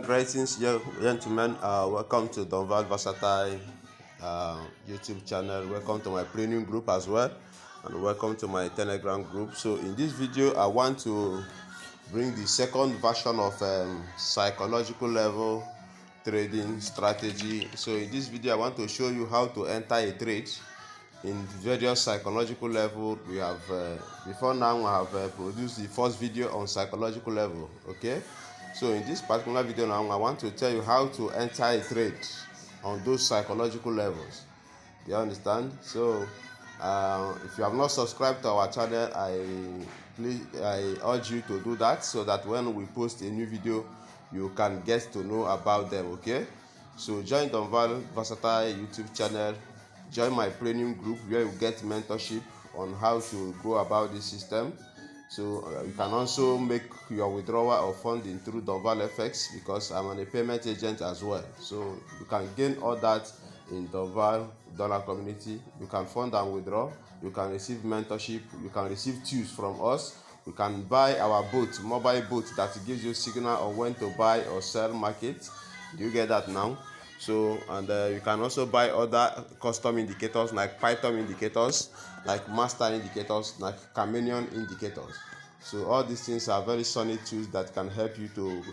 Greetings, gentlemen. Welcome to Donval Versatile YouTube channel. Welcome to my premium group as well, and welcome to my Telegram group. So, in this video, I want to bring the second version of psychological level trading strategy. So, in this video, I want to show you how to enter a trade in various psychological level. We have before now I have produced the first video on psychological level. Okay, so in this particular video now I want to tell you how to enter a trade on those psychological levels. Do you understand? So if you have not subscribed to our channel, I urge you to do that, so that when we post a new video you can get to know about them. Okay, so join the Versatile YouTube channel. Join my premium group where you get mentorship on how to go about this system. So you can also make your withdrawal of funding through Donval FX, because I'm a payment agent as well. So you can gain all that in Donval dollar community. You can fund and withdraw. You can receive mentorship. You can receive tools from us. You can buy our boat, mobile boat, that gives you signal on when to buy or sell market. Do you get that now? So, and you can also buy other custom indicators like Python indicators, like master indicators, like chameleon indicators. So all these things are very solid tools that can help you to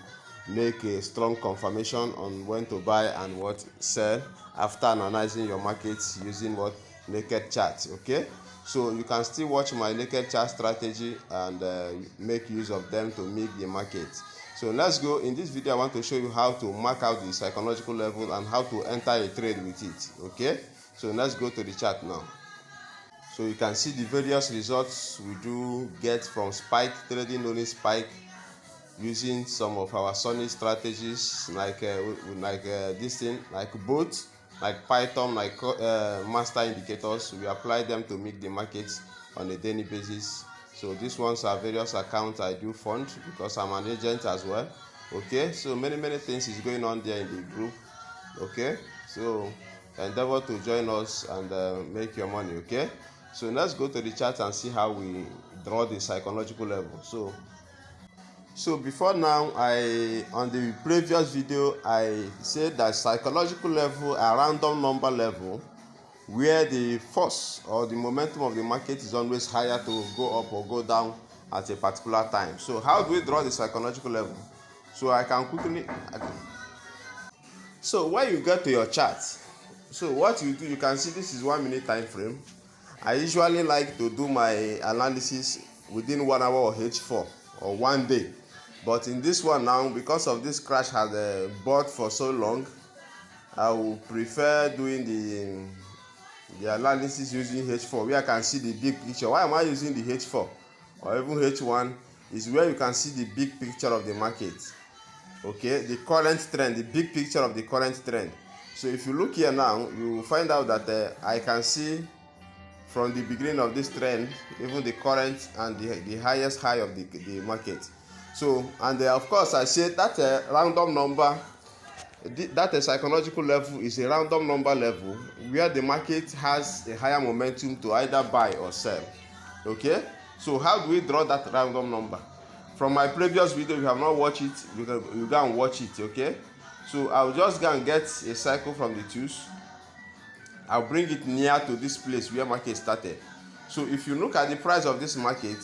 make a strong confirmation on when to buy and what sell after analyzing your markets using what naked charts. Okay, so you can still watch my naked chart strategy and make use of them to make the market. So let's go. In this video I want to show you how to mark out the psychological level and how to enter a trade with it. Okay, so let's go to the chart now. So you can see the various results we do get from spike trading, only spike, using some of our solid strategies like this thing, like both, like Python, like master indicators. We apply them to make the markets on a daily basis. So these ones are various accounts I do fund because I'm an agent as well. Okay, so many things is going on there in the group. Okay, so endeavor to join us and make your money. Okay, so let's go to the chart and see how we draw the psychological level. So before now, on the previous video I said that psychological level, a random number level, where the force or the momentum of the market is always higher to go up or go down at a particular time. So how do we draw the psychological level? So I can quickly. So when you get to your chart, so what you do, you can see this is 1 minute time frame. I usually like to do my analysis within 1 hour or H4 or 1 day. But in this one now, because of this crash had bought for so long, I will prefer doing the analysis using H4, where I can see the big picture. Why am I using the H4 or even H1? Is where you can see the big picture of the market. Okay, the current trend, the big picture of the current trend. So if you look here now, you will find out that I can see from the beginning of this trend, even the current and the highest high of the market. So, and of course I said that random number, that psychological level is a random number level where the market has a higher momentum to either buy or sell. Okay, so how do we draw that random number? From my previous video, if you have not watched it, you go and watch it. Okay, so I'll just go and get a cycle from the tools. I'll bring it near to this place where market started. So if you look at the price of this market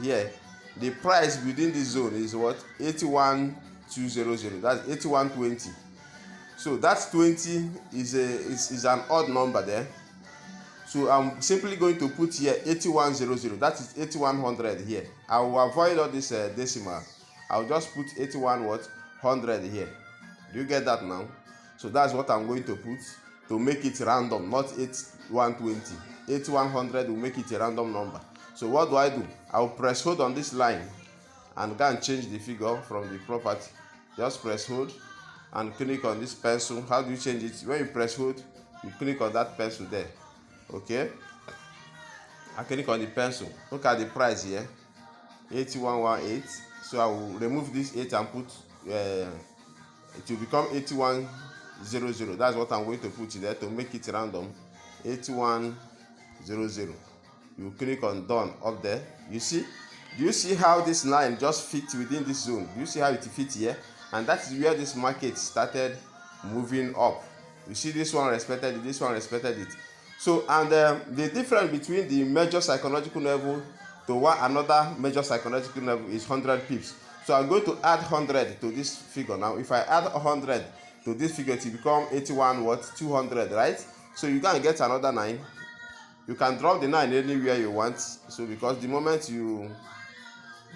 here, the price within this zone is what? 81,200. That's 8120. So that's 20 is an odd number there. So I'm simply going to put here 8100. That is 8100 here. I will avoid all this decimal. I'll just put 8100 here. Do you get that now? So that's what I'm going to put to make it random, not 8120. 8100 will make it a random number. So what do? I'll press hold on this line and go and change the figure from the property. Just press hold and click on this pencil. How do you change it? When you press hold, you click on that pencil there. Okay, I click on the pencil. Look at the price here, 8118. So I will remove this 8 and put it will become 8100. That's what I'm going to put there to make it random. 8100. You click on done up there. You see, do you see how this line just fits within this zone? Do you see how it fits here? and that is where this market started moving up. You see, this one respected it, this one respected it. So, and the difference between the major psychological level to one another major psychological level is 100 pips. So I'm going to add 100 to this figure. Now if I add 100 to this figure, it will become 81 what 200, right? So you can get another 9. You can drop the 9 anywhere you want. So because the moment you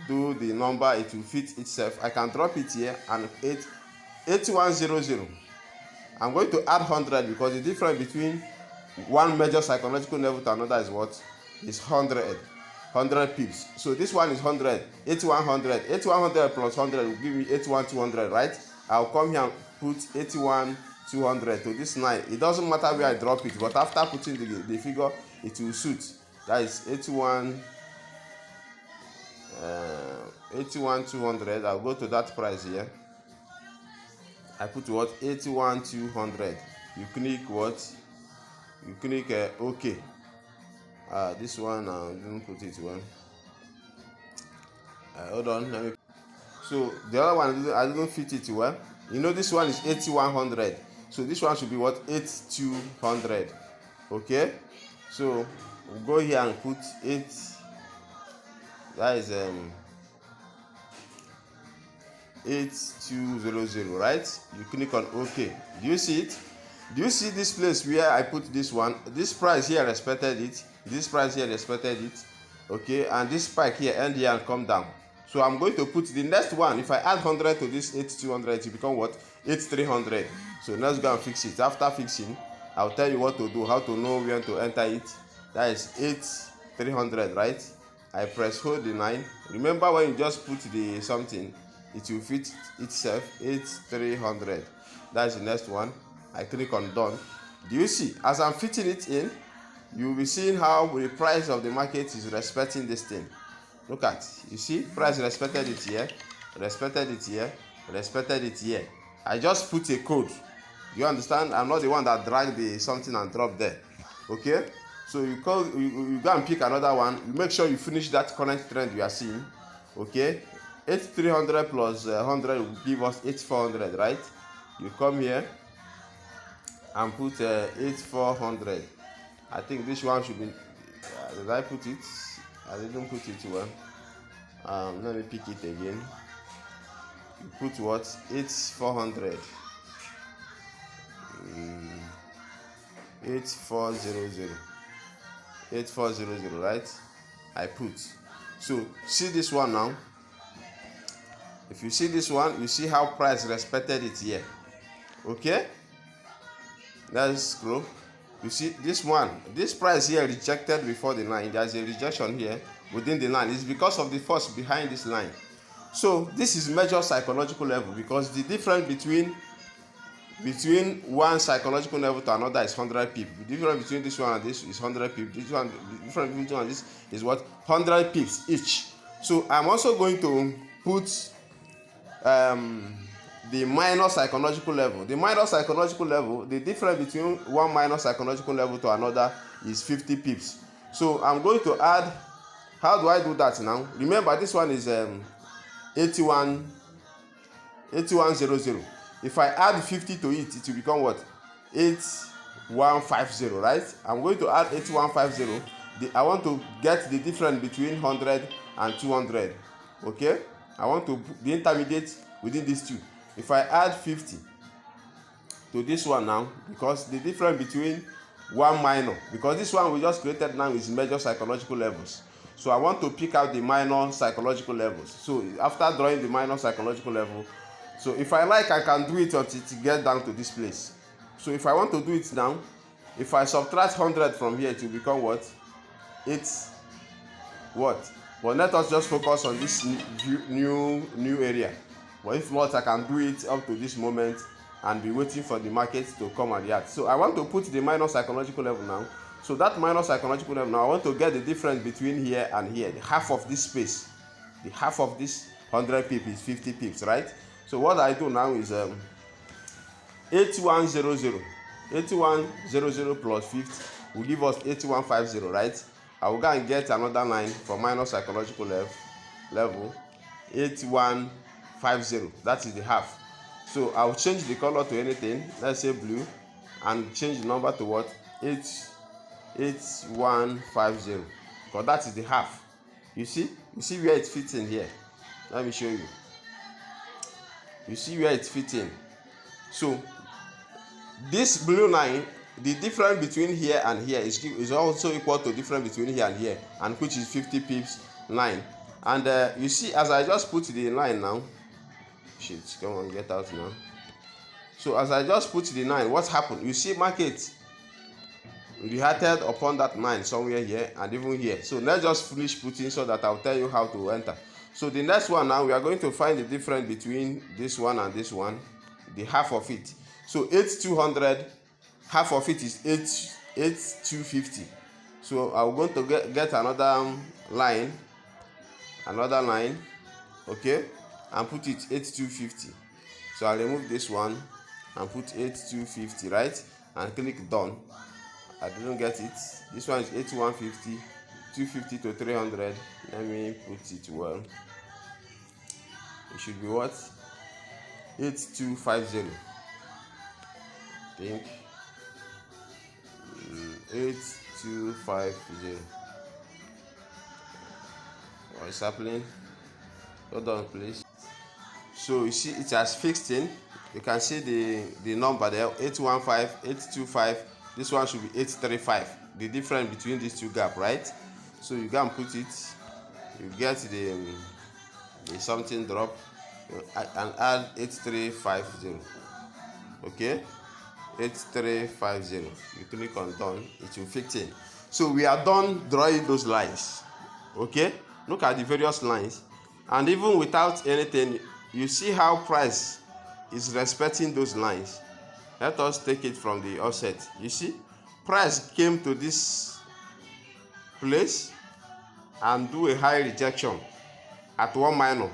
do the number, it will fit itself. I can drop it here and 8100. I'm going to add 100 because the difference between one major psychological level to another is what? Is 100 pips. So this one is 100, 8100. 8100 plus 100 will give me 81200, right? I'll come here and put 81200 to this 9. It doesn't matter where I drop it, but after putting the figure, it will suit. That is 81200. I'll go to that price here. I put what? 81200. You click what? You click OK. This one I didn't put it well. Hold on, let me. So the other one I didn't fit it well. You know, this one is 8100. So this one should be what? 8200. Okay. So we'll go here and put 8. That is 8200, right? You click on OK. Do you see it? Do you see this place where I put this one? This price here respected it. This price here respected it. Okay, and this spike here end here and come down. So I'm going to put the next one. If I add 100 to this 8200, it will become what? 8300. So let's go and fix it. After fixing, I'll tell you what to do, how to know when to enter it. That is 8300, right? I press hold the 9. Remember, when you just put the something, it will fit itself. 8300. That's the next one. I click on done. Do you see? As I'm fitting it in, you'll be seeing how the price of the market is respecting this thing. Look at, you see, price respected it here, respected it here, respected it here. I just put a code. You understand? I'm not the one that dragged the something and dropped there. Okay? So you go and pick another one. You make sure you finish that current trend you are seeing. Okay? 8300 plus 100 will give us 8400, right? You come here and put 8400. I think this one should be. Did I put it? I didn't put it well. Let me pick it again. You put what? 8400. 8400. 8400, right? I put. So see this one now. If you see this one, you see how price respected it here. Okay? Let's scroll. You see this one, this price here rejected before the line. There's a rejection here within the line. It's because of the force behind this line. So this is major psychological level, because the difference between one psychological level to another is 100 pips. The difference between this one and this is 100 pips. The difference between this one and this is what? 100 pips each. So I'm also going to put the minor psychological level. The minor psychological level, the difference between one minor psychological level to another is 50 pips. So I'm going to add. How do I do that now? Remember, this one is 8100. If I add 50 to it, it will become what? 8150, right? I'm going to add 8150. I want to get the difference between 100 and 200. Okay? I want to put the intermediate within these two. If I add 50 to this one now, because the difference between one minor, because this one we just created now is major psychological levels. So I want to pick out the minor psychological levels. So after drawing the minor psychological level, so if I like, I can do it until it get down to this place. So if I want to do it now, if I subtract 100 from here, it will become what? It's what? But let us just focus on this new area. But if not, I can do it up to this moment and be waiting for the market to come and react. So I want to put the minor psychological level now. So that minor psychological level now, I want to get the difference between here and here. The half of this space. The half of this 100 pips is 50 pips, right? So what I do now is 8100. 8100 plus 50 will give us 8150, right? I will go and get another line for minor psychological level. 8150. That is the half. So I'll change the color to anything, let's say blue, and change the number to what? 8150, because that is the half. You see where it fits in here. Let me show you. You see where it fits in. So this blue line, the difference between here and here is also equal to difference between here and here, and which is 50 pips line. And you see, as I just put the line now, shit, come on, get out now. So as I just put the line, what happened? You see market reacted upon that line somewhere here and even here. So let's just finish putting so that I'll tell you how to enter. So the next one now, we are going to find the difference between this one and this one, the half of it. So 8200, half of it is 8250. So I'm going to get another line, okay, and put it 8250. So I'll remove this one and put 8250, right, and click done. I didn't get it. This one is 8150, 250 to 300. Let me put it well. It should be what? 8250. I think 8250. What is happening? Hold on, please. So you see it has fixed in. You can see the number there, 815, 825. This one should be 835. The difference between these two gap, right? So you can put it, you get the something drop, and add 8350. Okay, 8350. You click on done, it will fit in. So we are done drawing those lines. Okay, look at the various lines, and even without anything, you see how price is respecting those lines. Let us take it from the offset. You see, price came to this place and do a high rejection at 1 minor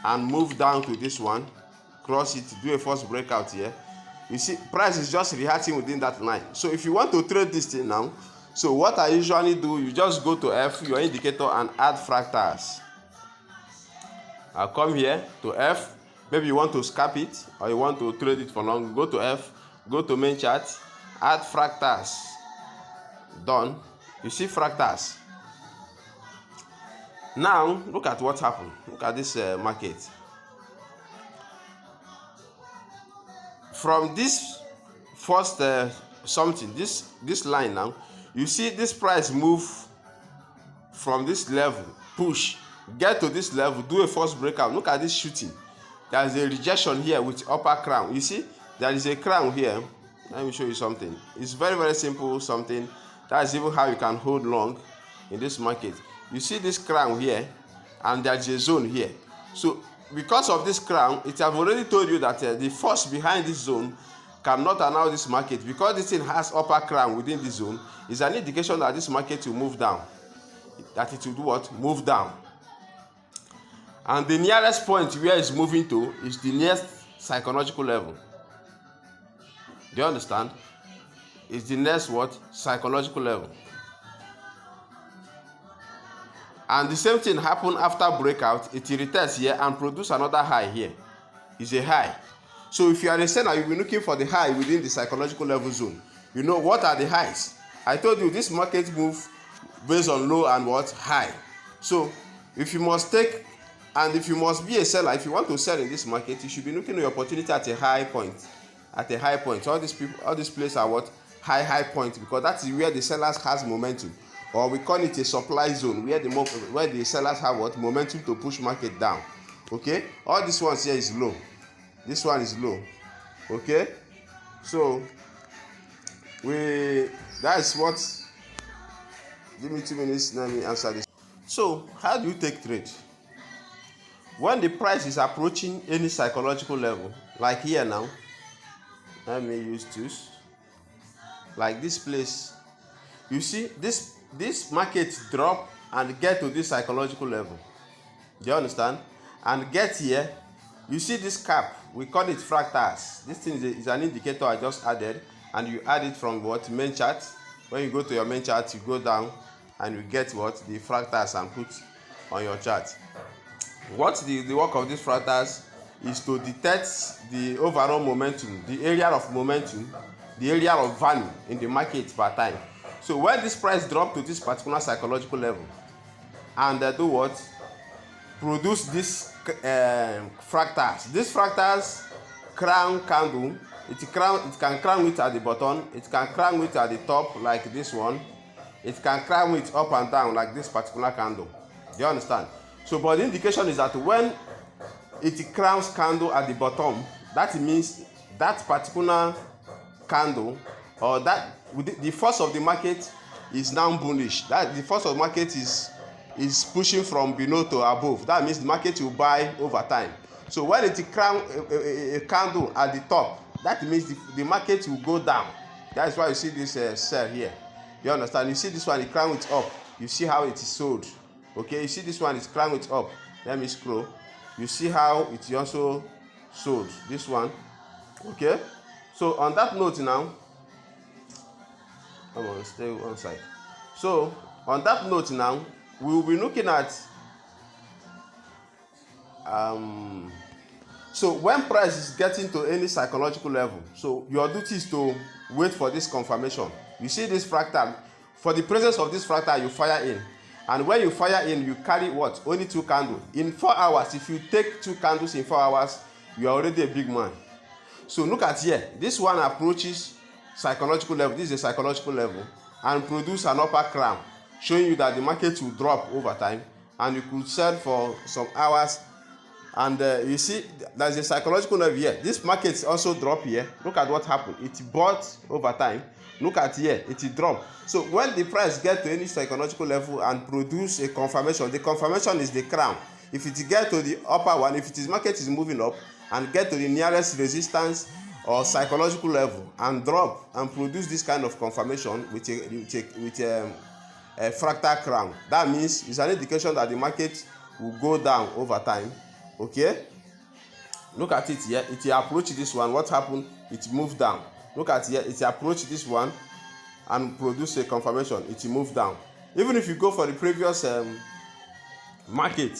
and move down to this one, cross it, do a first breakout here. You see, price is just reacting within that line. So if you want to trade this thing now, so what I usually do, you just go to F, your indicator, and add fractals. I'll come here to F. Maybe you want to scalp it or you want to trade it for long. Go to F, go to main chart, add fractals. Done. You see fractals. Now look at what happened. Look at this market. From this first something, this line now, you see this price move from this level, push, get to this level, do a first breakout. Look at this shooting. There is a rejection here with upper crown. You see, there is a crown here. Let me show you something. It's very, very simple something. That is even how you can hold long in this market. You see this crown here, and there's a zone here. So because of this crown, it have already told you that the force behind this zone cannot allow this market, because this thing has upper crown within the zone, is an indication that this market will move down. That it will do what? Move down. And the nearest point where it's moving to is the nearest psychological level. Do you understand? It's the next what? Psychological level. And the same thing happened after breakout. It retests here and produce another high here. It's a high. So if you are a seller, you'll be looking for the high within the psychological level zone. You know what are the highs? I told you this market move based on low and what? High. So if you must take, and if you must be a seller, if you want to sell in this market, you should be looking at your opportunity at a high point. At a high point. All these people, all these places are what? High point, because that is where the sellers has momentum. Or we call it a supply zone, where the sellers have what? Momentum to push market down. Okay? All this one here is low. This one is low. Okay? So that is what. Give me 2 minutes, let me answer this. So how do you take trade? When the price is approaching any psychological level, like here now, let me use tools. Like this place, you see this market drop and get to this psychological level. Do you understand? And get here, you see this cap, we call it fractals. This thing is an indicator I just added, and you add it from what? Main chart. When you go to your main chart, you go down and you get what? The fractals and put on your chart. What's the work of these fractals? is to detect the overall momentum, the area of momentum, the area of value in the market per time. So when this price drop to this particular psychological level and do what? Produce this fractals. These fractals crown candle. It can crown it at the bottom. It can crown it at the top like this one. It can crown it up and down like this particular candle. Do you understand? So, but the indication is that when it crowns candle at the bottom, that means that particular candle or that the force of the market is now bullish. That the force of the market is pushing from below to above. That means the market will buy over time. So when it crown a candle at the top, that means the market will go down. That is why you see this sell here. You understand? You see this one, it crown it up. You see how it is sold. Okay, you see this one is crown it up. Let me scroll. You see how it also sold. This one. Okay. So on that note now, come on, stay on side. So on that note now, we will be looking at so when price is getting to any psychological level, so your duty is to wait for this confirmation. You see this fractal, for the presence of this fractal you fire in, and when you fire in you carry what? Only 2 candles in 4 hours. If you take 2 candles in 4 hours, you are already a big man. So look at here, this one approaches psychological level. This is a psychological level and produce an upper crown, showing you that the market will drop over time and you could sell for some hours. And you see there's a psychological level here. This market also drop here. Look at what happened. It bought over time. Look at here, it dropped. So when the price get to any psychological level and produce a confirmation, the confirmation is the crown. If it get to the upper one, if it is market is moving up and get to the nearest resistance or psychological level and drop and produce this kind of confirmation with a fractal crown, that means it's an indication that the market will go down over time. Okay, look at it here. It approached this one. What happened? It moved down. Look at here. It approached this one and produced a confirmation. It moved down. Even if you go for the previous market,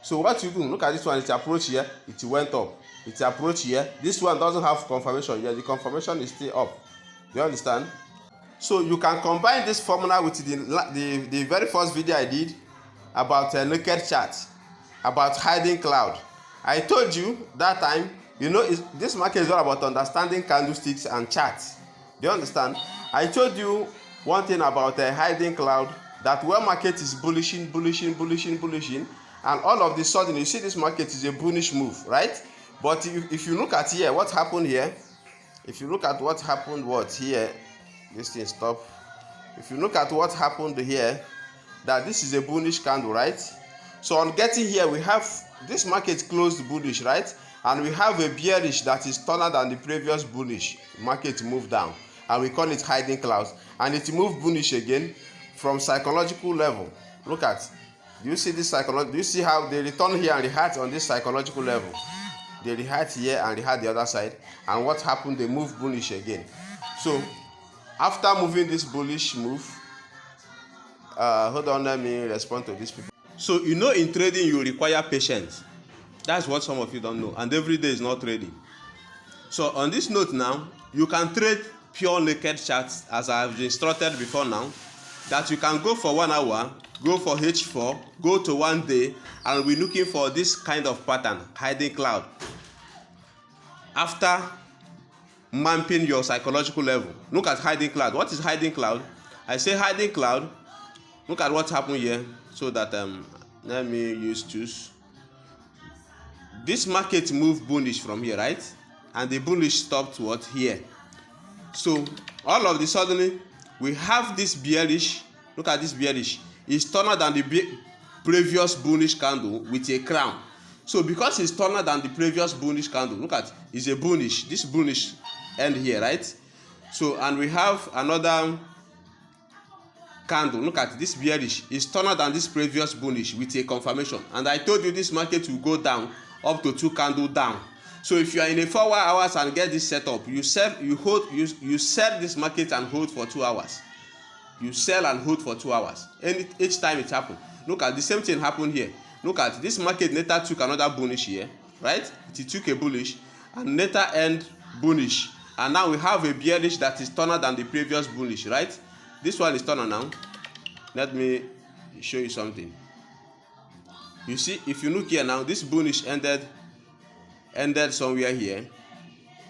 so what you do? Look at this one. It approached here. It went up. It approached here. This one doesn't have confirmation yet. The confirmation is still up. Do you understand? So you can combine this formula with the very first video I did about a naked chart, about hiding cloud. I told you that time, you know, this market is all about understanding candlesticks and charts. Do you understand? I told you one thing about a hiding cloud, that when market is bullishing, and all of the sudden you see this market is a bullish move, right? But if you look at here, what happened here? If you look at what happened, here? This thing stop. If you look at what happened here, that this is a bullish candle, right? So on getting here, we have this market closed bullish, right? And we have a bearish that is taller than the previous bullish. Market moved down, and we call it hiding clouds. And it moved bullish again from psychological level. Look at, do you see this psychological? Do you see how they return here and reheart on this psychological level? They reheart here and reheart the other side. And what happened? They moved bullish again. So after moving this bullish move, hold on, let me respond to these people. So you know, in trading you require patience. That's what some of you don't know, and every day is not trading. So on this note now, you can trade pure naked charts as I have instructed before now, that you can go for 1 hour, go for H4, go to 1 day, and we're looking for this kind of pattern, hiding cloud. After mapping your psychological level, look at hiding cloud. What is hiding cloud? I say hiding cloud. Look at what happened here. So that let me choose. This market moved bullish from here, right? And the bullish stopped what? Here. So all of the sudden we have this bearish. Look at this bearish. It's taller than the previous bullish candle with a crown. So because it's taller than the previous bullish candle, look at, it's a bullish. This bullish end here, right? So and we have another candle. Look at this bearish. It's taller than this previous bullish with a confirmation. And I told you this market will go down up to 2 candles down. So if you are in a 4 hours and get this setup, you sell this market and hold for 2 hours. You sell and hold for 2 hours. Each time it happens. Look at the same thing happened here. Look at this market later took another bullish here, right? It took a bullish and later end bullish, and now we have a bearish that is taller than the previous bullish, right? This one is taller now. Let me show you something. You see, if you look here now, this bullish ended somewhere here,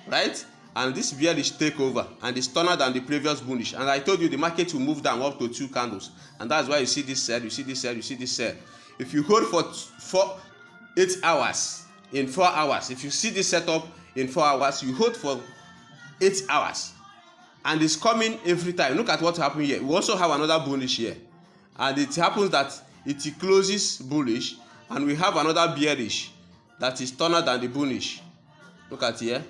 right? And this bearish take over and it's taller than the previous bullish, and I told you the market will move down up to 2 candles, and that's why you see this sell, you see this sell, you see this sell. If you hold for 8 hours, in 4 hours, if you see this setup in 4 hours, you hold for 8 hours, and it's coming every time. Look at what happened here. We also have another bullish here, and it happens that it closes bullish, and we have another bearish that is taller than the bullish. Look at here.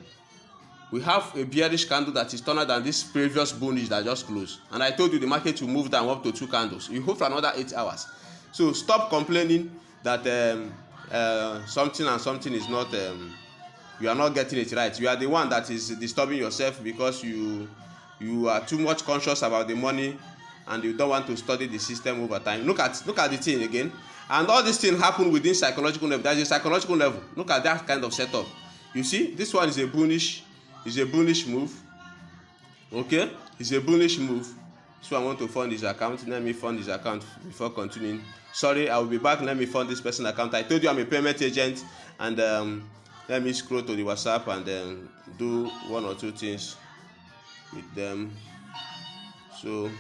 We have a bearish candle that is taller than this previous bullish that just closed, and I told you the market will move down up to 2 candles. You hold for another 8 hours. So stop complaining that something and something is not, you are not getting it right. You are the one that is disturbing yourself because you are too much conscious about the money and you don't want to study the system over time. Look at the thing again, and all these things happen within psychological level. There is a psychological level. Look at that kind of setup. You see, this one is a bullish move. Okay, it's a bullish move. So I want to fund his account. Let me fund his account before continuing. Sorry, I will be back. Let me fund this person's account. I told you I'm a payment agent, and let me scroll to the WhatsApp and then do 1 or 2 things with them. So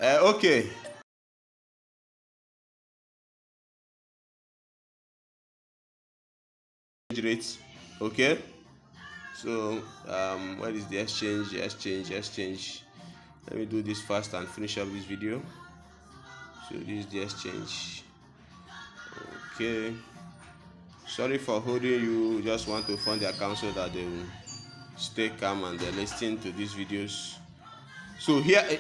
okay. Rates. Okay, so what is the exchange? Let me do this fast and finish up this video. So this is the exchange. Okay, sorry for holding you. Just want to fund the account so that they will stay calm and they're listening to these videos. So here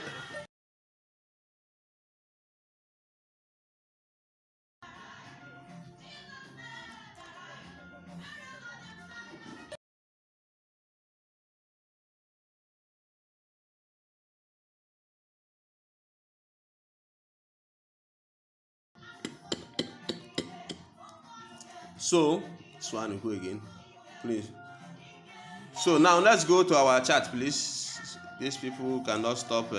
so this one will go again, please. So now let's go to our chat, please. These people cannot stop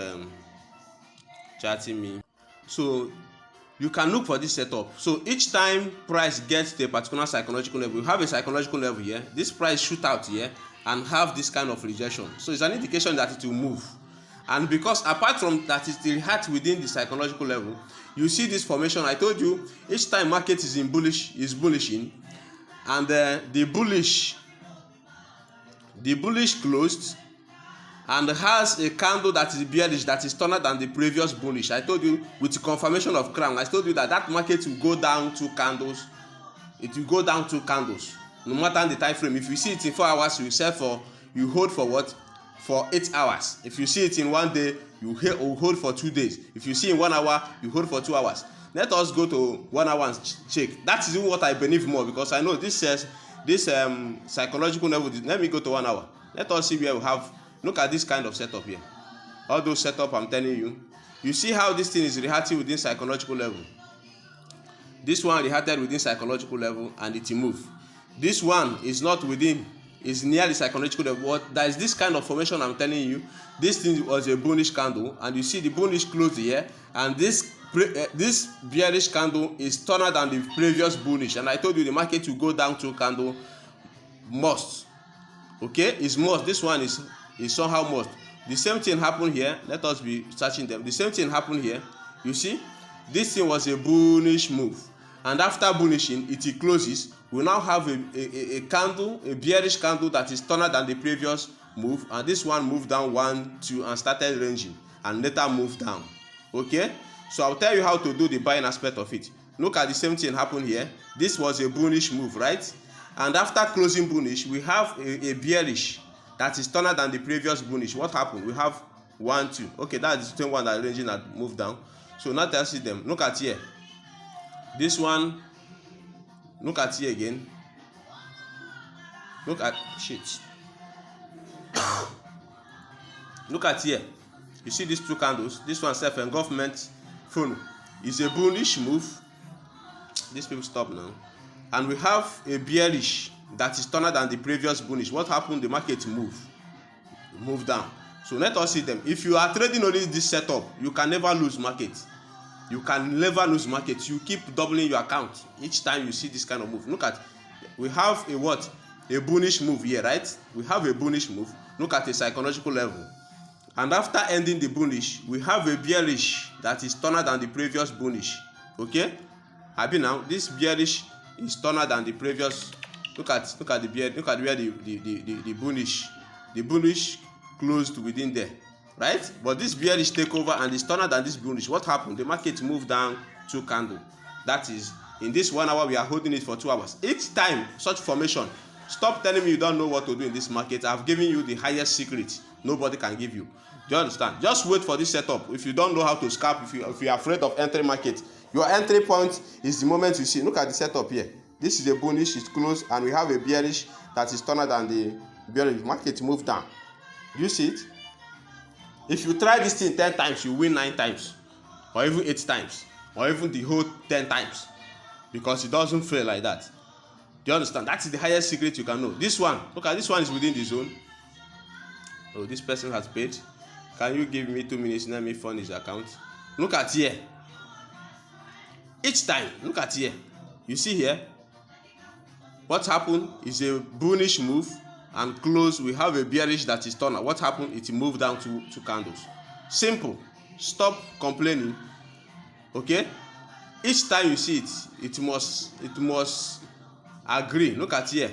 chatting me. So you can look for this setup. So each time price gets to a particular psychological level, you have a psychological level here. This price shoot out here and have this kind of rejection. So it's an indication that it will move. And because apart from that, it's still hard within the psychological level, you see this formation. I told you each time market is in bullishing, and the bullish closed and has a candle that is bearish that is taller than the previous bullish. I told you with the confirmation of crown, I told you that market will go down 2 candles. It will go down 2 candles no matter the time frame. If you see it in 4 hours, you hold for what? For 8 hours. If you see it in 1 day, you hold for 2 days. If you see in 1 hour, you hold for 2 hours. Let us go to 1 hour and check. That is what I believe more, because I know this says this psychological level. Let me go to 1 hour. Let us see where we have. Look at this kind of setup here. All those setup I'm telling you. You see how this thing is reacting within psychological level. This one reacted within psychological level and it moved. This one is not within, is near the psychological level. But there is this kind of formation I'm telling you. This thing was a bullish candle, and you see the bullish closed here, and this bearish candle is taller than the previous bullish, and I told you the market will go down 2 candle must. Okay, it's must. This one is somehow must. The same thing happened here. Let us be searching them. The same thing happened here. You see, this thing was a bullish move, and after bullishing it closes. We now have a candle, a bearish candle that is taller than the previous move, and this one moved down 1, 2 and started ranging and later moved down. Okay, so I'll tell you how to do the buying aspect of it. Look at the same thing happen here. This was a bullish move, right? And after closing bullish, we have a bearish that is taller than the previous bullish. What happened? We have 1, 2. Okay, that's the same one that ranging and moved down. So now let's see them. Look at here. This one. Look at here again. Look at shit. Look at here. You see these 2 candles. This one self-engulfment funnel is a bullish move. These people stop now. and we have a bearish that is stronger than the previous bullish, what happened? The market move down. So let us see them. If you are trading only this setup, you can never lose market. You can never lose market. You keep doubling your account each time you see this kind of move. Look at, we have a what? A bullish move here, right? We have a bullish move. Look at a psychological level. And after ending the bullish, we have a bearish that is stronger than the previous bullish. Okay? Happy now? This bearish is stronger than the previous. Look at the bear. Look at where the bullish closed within there, right? But this bearish take over and is stronger than this bullish. What happened? The market moved down 2 candles. That is, in this 1 hour we are holding it for 2 hours. Each time such formation, stop telling me you don't know what to do in this market. I've given you the highest secret nobody can give you. Do you understand? Just wait for this setup. If you don't know how to scalp, if you are afraid of entering market, your entry point is the moment you see. Look at the setup here. This is a bullish, it's closed, and we have a bearish that is stronger than the bearish. Market moved down. Do you see it? If you try this thing 10 times, you win 9 times, or even 8 times, or even the whole 10 times, because it doesn't fail like that. Do you understand? That is the highest secret you can know. This one, look at this one, is within the zone. Oh, this person has paid. Can you give me 2 minutes? Let me fund his account. Look at here. Each time, look at here. You see here, what happened is a bullish move, and close we have a bearish that is stronger. What happened? It moved down to 2 candles. Simple. Stop complaining. Okay? Each time you see it, it must agree. Look at here.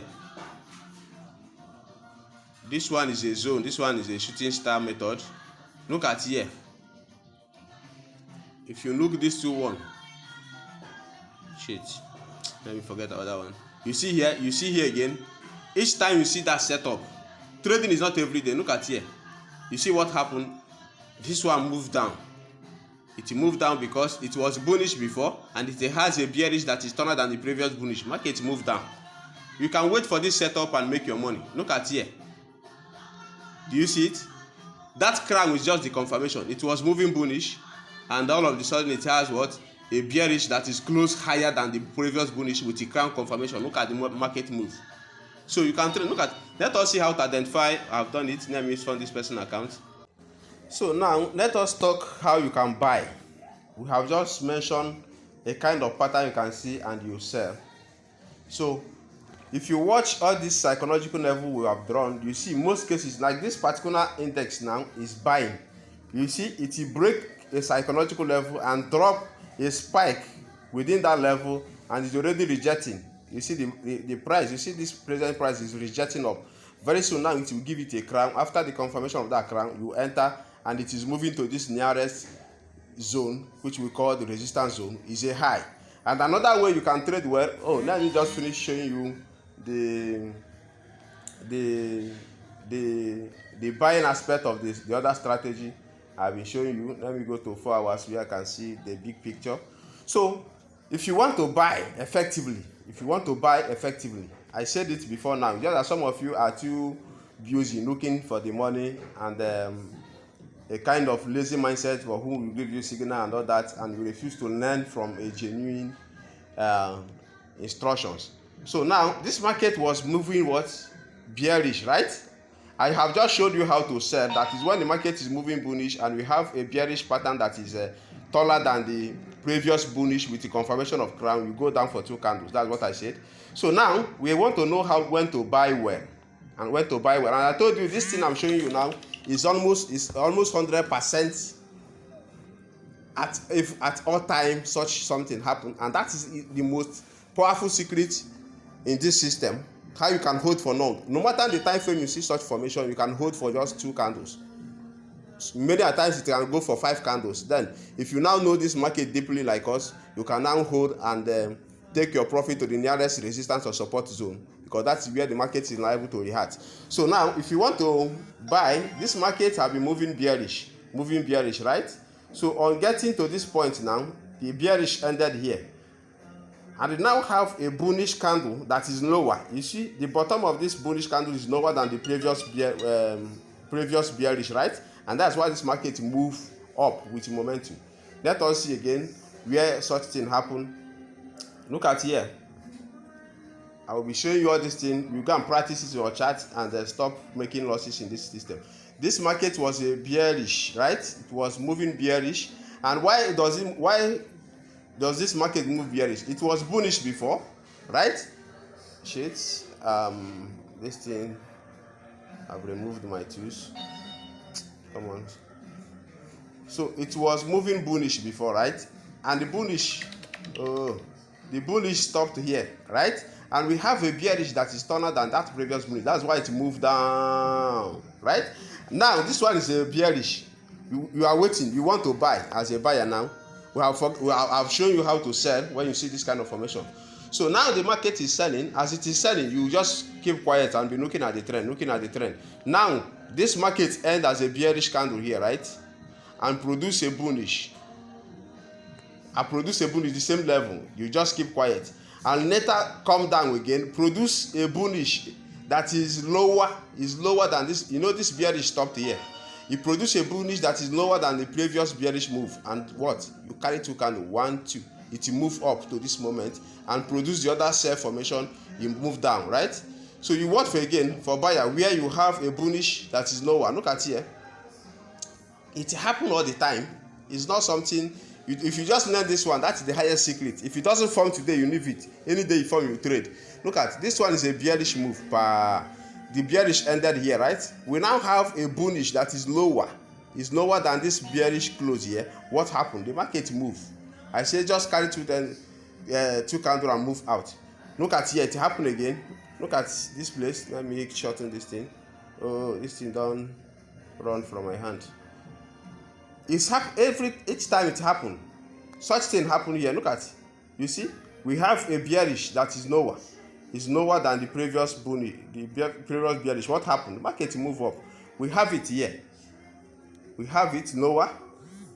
This one is a zone. This one is a shooting star method. Look at here. If you look this 2-1, shit. Let me forget the other one. You see here. You see here again. Each time you see that setup, trading is not every day. Look at here. You see what happened? This one moved down. It moved down because it was bullish before, and it has a bearish that is stronger than the previous bullish. Market moved down. You can wait for this setup and make your money. Look at here. Do you see it? That crown is just the confirmation. It was moving bullish, and all of a sudden it has what? A bearish that is close higher than the previous bullish with the crown confirmation. Look at the market move. So you can trade. Look at. Let us see how to identify. I've done it. Let me fund this person account. So now let us talk how you can buy. We have just mentioned a kind of pattern you can see and you sell. So if you watch all this psychological level we have drawn, you see most cases like this particular index now is buying. You see it will break a psychological level and drop a spike within that level, and it's already rejecting. You see the price. You see this present price is rejecting up. Very soon now it will give it a crown. After the confirmation of that crown, you enter, and it is moving to this nearest zone, which we call the resistance zone, is a high. And another way you can trade well. Oh, let me just finish showing you the buying aspect of this, the other strategy I've been showing you. Let me go to 4 hours where I can see the big picture. So if you want to buy effectively, I said it before now, just that some of you are too busy looking for the money and a kind of lazy mindset for who will give you signal and all that, and you refuse to learn from a genuine instructions. So now this market was moving what? Bearish, right? I have just showed you how to sell. That is when the market is moving bullish and we have a bearish pattern that is taller than the previous bullish with the confirmation of crown. You go down for 2 candles. That's what I said. So now we want to know when to buy well and when to buy well. And I told you this thing I'm showing you now is almost 100% at all times such something happen, and that is the most powerful secret in this system. How you can hold for long, no matter the time frame you see such formation, you can hold for just 2 candles. Many a times it can go for 5 candles. Then if you now know this market deeply like us, you can now hold and take your profit to the nearest resistance or support zone, because that's where the market is liable to react. So now if you want to buy, this market have been moving bearish, right? So on getting to this point now, the bearish ended here, and we now have a bullish candle that is lower. You see the bottom of this bullish candle is lower than the previous bearish, right? And that's why this market move up with momentum. Let us see again where such thing happen. Look at here. I will be showing you all this thing. You can practice it in your chart and then stop making losses in this system. This market was a bearish, right? It was moving bearish. And why does this market move bearish? It was bullish before, right? Shades. This thing, I've removed my tools. Come on. So it was moving bullish before, right? And the bullish stopped here, right? And we have a bearish that is taller than that previous bullish. That's why it moved down, right? Now this one is a bearish. You are waiting. You want to buy as a buyer now. I've shown you how to sell when you see this kind of formation. So now the market is selling. As it is selling, you just keep quiet and be looking at the trend, Now this market ends as a bearish candle here, right? And produce a bullish. The same level. You just keep quiet. And later come down again, produce a bullish that is lower than this. You know, this bearish stopped here. You produce a bullish that is lower than the previous bearish move. And what? You carry two candles, 1, 2. It move up to this moment and produce the other sell formation. You move down, right? So you want for buyer where you have a bullish that is lower. Look at here. It happens all the time. It's not something. If you just learn this one, that's the highest secret. If it doesn't form today, you leave it. Any day you form, you trade. Look at this one is a bearish move. The bearish ended here, right? We now have a bullish that is lower. It's lower than this bearish close here. What happened? The market moved. I say just carry two candles and move out. Look at here. It happened again. Look at this place. Let me shorten this thing. Oh, this thing don't run from my hand. It's each time it happens. Such thing happen here. Look at it. You see, we have a bearish that is lower. It's lower than the previous bullish, previous bearish. What happened? The market move up. We have it here. We have it lower.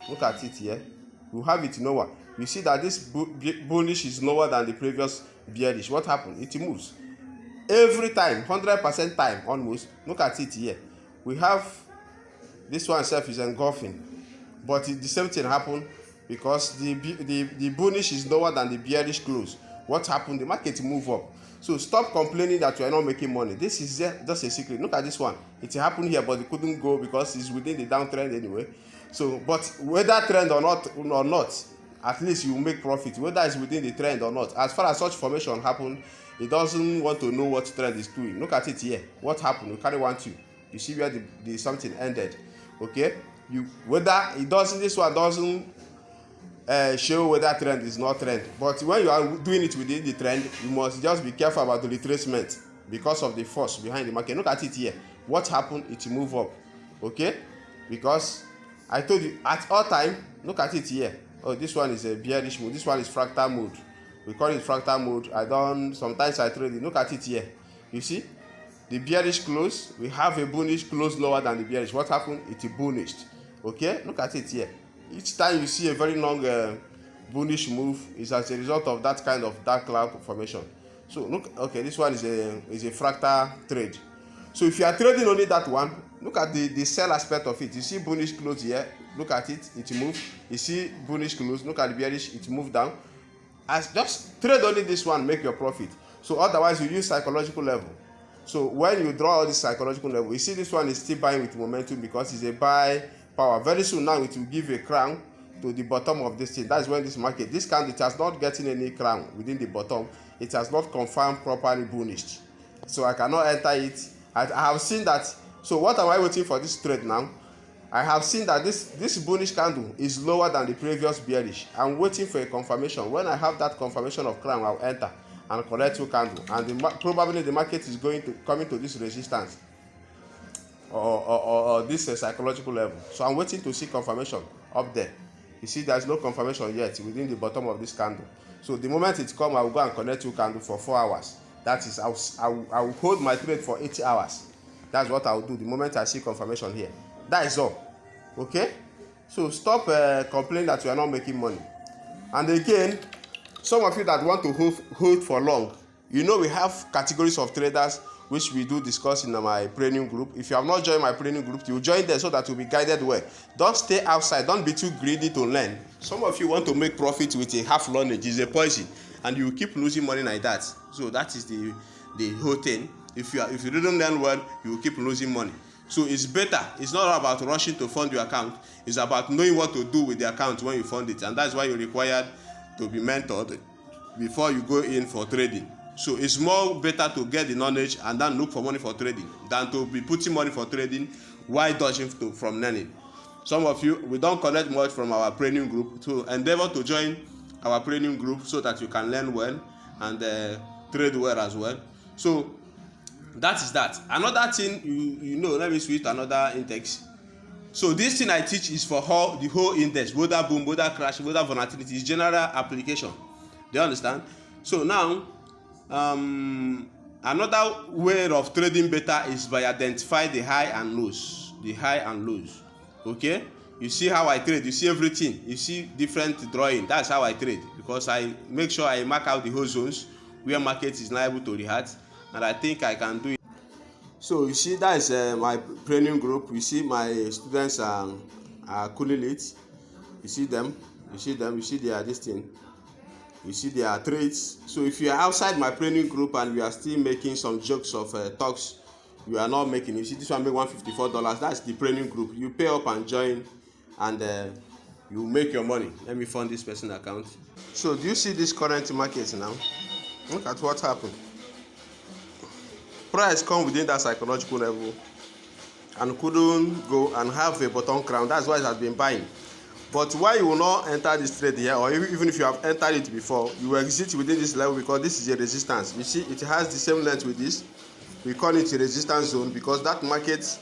Look at it here. We have it lower. You see that this bullish is lower than the previous bearish. What happened? It moves every time, 100% time almost. Look at it here. We have this one itself is engulfing. But the same thing happened because the bullish is lower than the bearish close. What happened? The market move up. So stop complaining that you are not making money. This is just a secret. Look at this one. It happened here, but it couldn't go because it's within the downtrend anyway. So, but whether trend or not, at least you make profit. Whether it's within the trend or not. As far as such formation happened, it doesn't want to know what trend is doing. Look at it here. What happened? We carry 1, 2. You see where the something ended. Okay. This one doesn't show whether trend is not trend, but when you are doing it within the trend, you must just be careful about the retracement because of the force behind the market. Look at it here. What happened? It move up. Okay, because I told you at all time. Look at it here. Oh, this one is a bearish mode. This one is fractal mode. We call it fractal mode. Sometimes I trade it. Look at it here. You see the bearish close. We have a bullish close lower than the bearish. What happened? It bullished. Okay, look at it here. Each time you see a very long bullish move, is as a result of that kind of dark cloud formation. So look, okay, this one is a fractal trade. So if you are trading only that one, look at the sell aspect of it. You see bullish close here. Look at it, it move. You see bullish close. Look at the bearish, it move down. As just trade only this one, make your profit. So otherwise, you use psychological level. So when you draw all this psychological level, you see this one is still buying with momentum because it's a buy power. Very soon now it will give a crown to the bottom of this thing. That's when this market, this candle, it has not gotten any crown within the bottom. It has not confirmed properly bullish. So I cannot enter it. I have seen that. So what am I waiting for this trade now? I have seen that this bullish candle is lower than the previous bearish. I'm waiting for a confirmation. When I have that confirmation of crown, I'll enter and collect 2 candles. And probably the market is coming to this resistance. Or this psychological level. So I'm waiting to see confirmation up there. You see, there's no confirmation yet within the bottom of this candle. So the moment it comes, I will go and connect 2 candles for 4 hours. That is, I will hold my trade for 80 hours. That's what I will do the moment I see confirmation here. That is all. Okay? So stop complaining that you are not making money. And again, some of you that want to hold for long, you know we have categories of traders which we do discuss in my premium group. If you have not joined my premium group, you join there so that you'll be guided well. Don't stay outside. Don't be too greedy to learn. Some of you want to make profit with a half knowledge. It's a poison. and you keep losing money like that. So that is the whole thing. If you didn't learn well, you will keep losing money. So it's better. It's not about rushing to fund your account. It's about knowing what to do with the account when you fund it, and that's why you're required to be mentored before you go in for trading. So it's more better to get the knowledge and then look for money for trading than to be putting money for trading while dodging from learning. Some of you, we don't collect much from our training group, so endeavor to join our training group so that you can learn well and trade well as well. So that is that. Another thing, you know, let me switch to another index. So this thing I teach is for the whole index, whether boom, whether crash, whether volatility, is general application. Do you understand? So now, another way of trading better is by identify the high and lows. The high and lows. Okay? You see how I trade, you see everything, you see different drawing. That's how I trade, because I make sure I mark out the whole zones where market is liable to react, and I think I can do it. So you see, that is my training group. You see my students are cooling it. You see them, you see their this thing, you see their trades. So if you are outside my training group and you are still making some jokes of talks, you are not making. You see this one make $154. That's the training group. You pay up and join, and you make your money. Let me fund this person account. So do you see this current market now? Look at what happened. Price come within that psychological level and couldn't go and have a bottom crown. That's why it has been buying. But why you will not enter this trade here, or even if you have entered it before, you will exit within this level, because this is a resistance. You see, it has the same length with this. We call it a resistance zone because that market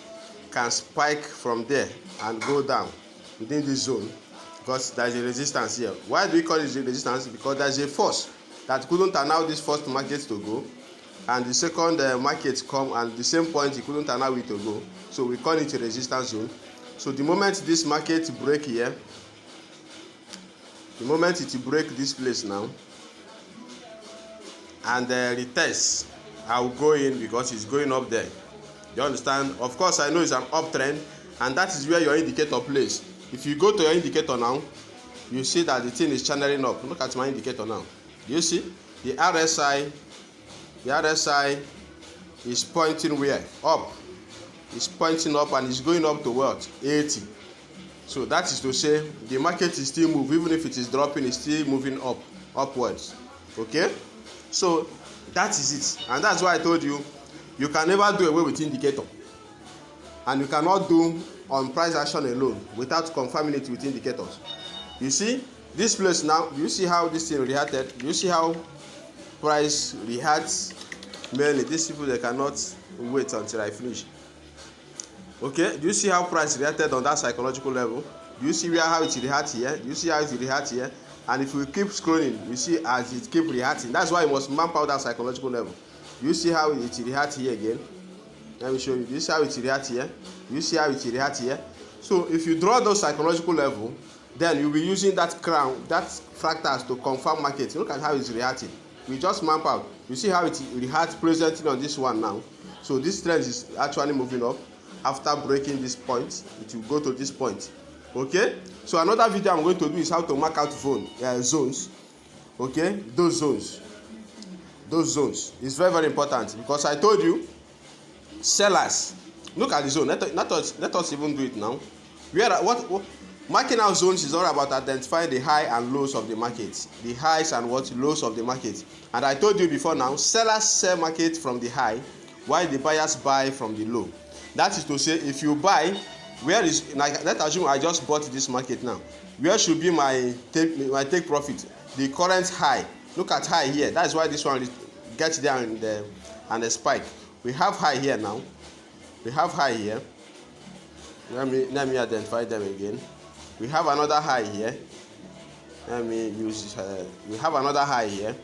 can spike from there and go down within this zone, because there is a resistance here. Why do we call it a resistance? Because there is a force that couldn't allow this first market to go, and the second market come, and the same point it couldn't allow it to go. So we call it a resistance zone. So the moment this market break here, the moment it break this place now and retest, I will go in because it's going up there. You understand? Of course, I know it's an uptrend, and that is where your indicator plays. If you go to your indicator now, you see that the thing is channeling up. Look at my indicator now. You see the RSI is pointing where? Up. It's pointing up, and it's going up to what? 80. So that is to say the market is still moving. Even if it is dropping, it's still moving upwards. Okay? So that is it, and that's why I told you you can never do away with indicator, and you cannot do on price action alone without confirming it with indicators. You see this place now, you see how this thing reacted, you see how price reacts. Mainly these people, they cannot wait until I finish. Okay, do you see how price reacted on that psychological level? Do you see how it reacts here? Do you see how it reacts here? And if we keep scrolling, you see as it keep reacting. That's why you must map out that psychological level. You see how it reacts here again? Let me show you. You see how it reacts here? You see how it reacts here? So if you draw those psychological level, then you'll be using that crown, that fractals, to confirm market. Look at how it's reacting. We just map out. You see how it reacts presently on this one now. So this trend is actually moving up. After breaking this point, it will go to this point. Okay, so another video I'm going to do is how to mark out zones. Okay, those zones is very, very important, because I told you sellers, look at the zone. Let us even do it now. What marking out zones is all about identifying the high and lows of the market, the highs and lows of the market. And I told you before now, sellers sell market from the high while the buyers buy from the low. That is to say, if you buy, where is, like, let's assume I just bought this market now, where should be my take profit? The current high. Look at high here. That's why this one gets there and the spike. We have high here now. We have high here. Let me identify them again. We have another high here. Let me use we have another high here.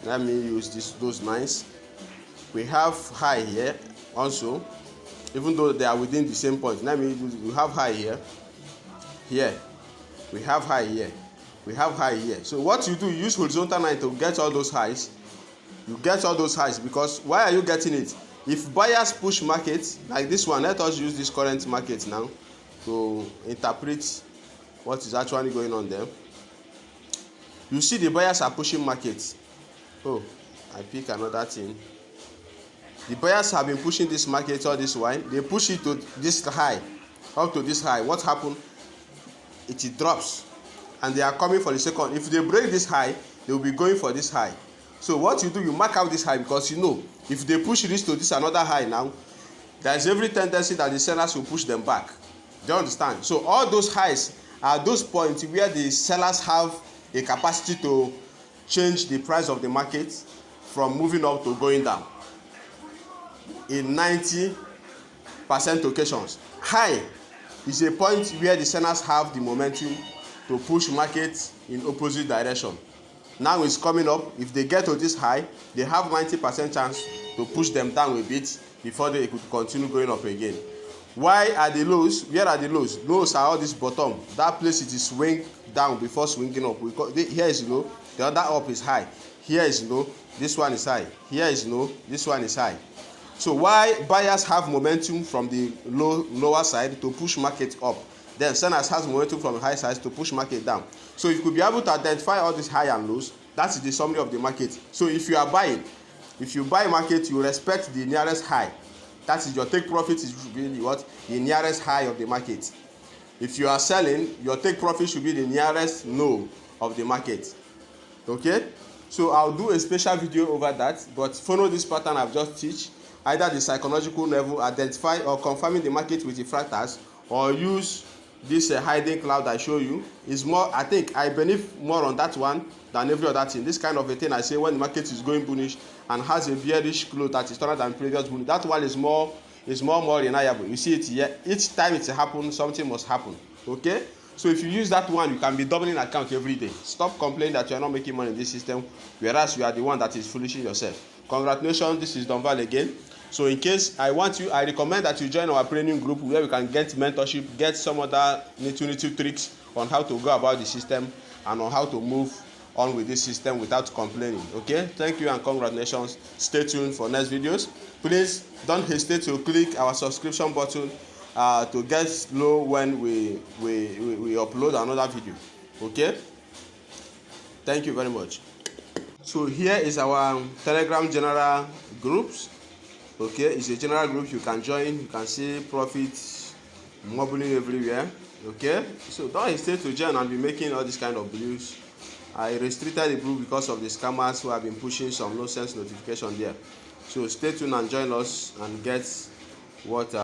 Let me use those lines. We have high here also, even though they are within the same point. We have high here. Here we have high here. We have high here. So what you do, you use horizontal line to get all those highs. You get all those highs because why are you getting it? If buyers push market like this one, let us use this current market now to interpret what is actually going on there. you see the buyers are pushing markets. Oh, I pick another thing. The buyers have been pushing this market all this while. They push it to this high, up to this high. What happened? It drops, and they are coming for the second. If they break this high, they will be going for this high. So what you do, you mark out this high, because you know if they push this to this another high now, there is every tendency that the sellers will push them back. Do you understand? So all those highs are those points where the sellers have a capacity to change the price of the market from moving up to going down. In 90% occasions, high is a point where the sellers have the momentum to push market in opposite direction. Now it's coming up. If they get to this high, they have 90% chance to push them down a bit before they could continue going up again. Why are the lows? Where are the lows? Lows are all this bottom. That place it is swing down before swinging up. Here is low, the other up is high. Here is low, this one is high. Here is low, this one is high. So why buyers have momentum from the lower side to push market up, then sellers has momentum from the high side to push market down. So you could be able to identify all these high and lows. That is the summary of the market. So if you are buying, if you buy market, you respect the nearest high. That is your take profit is really what? The nearest high of the market. If you are selling, your take profit should be the nearest low of the market. Okay? So I'll do a special video over that, but follow this pattern I've just teach. Either the psychological level, identify or confirming the market with the fractals, or use this hiding cloud I show you. Is more, I think I believe more on that one than every other thing. This kind of a thing I say when the market is going bullish and has a bearish close that is stronger than previous bullish, that one is more reliable. You see it here, each time it happens, something must happen. Okay, so if you use that one, you can be doubling account every day. Stop complaining that you are not making money in this system, whereas you are the one that is foolishing yourself. Congratulations, this is Donval again. So in case I recommend that you join our training group where we can get mentorship, get some other nitty tricks on how to go about the system and on how to move on with this system without complaining. Okay, thank you and congratulations. Stay tuned for next videos. Please don't hesitate to click our subscription button to get low when we upload another video. Okay, thank you very much. So here is our Telegram general groups. Okay, it's a general group you can join. You can see profits mobbling everywhere. Okay, so don't hesitate to join and be making all this kind of views. I restricted the group because of the scammers who have been pushing some nonsense notification there. So stay tuned and join us and get what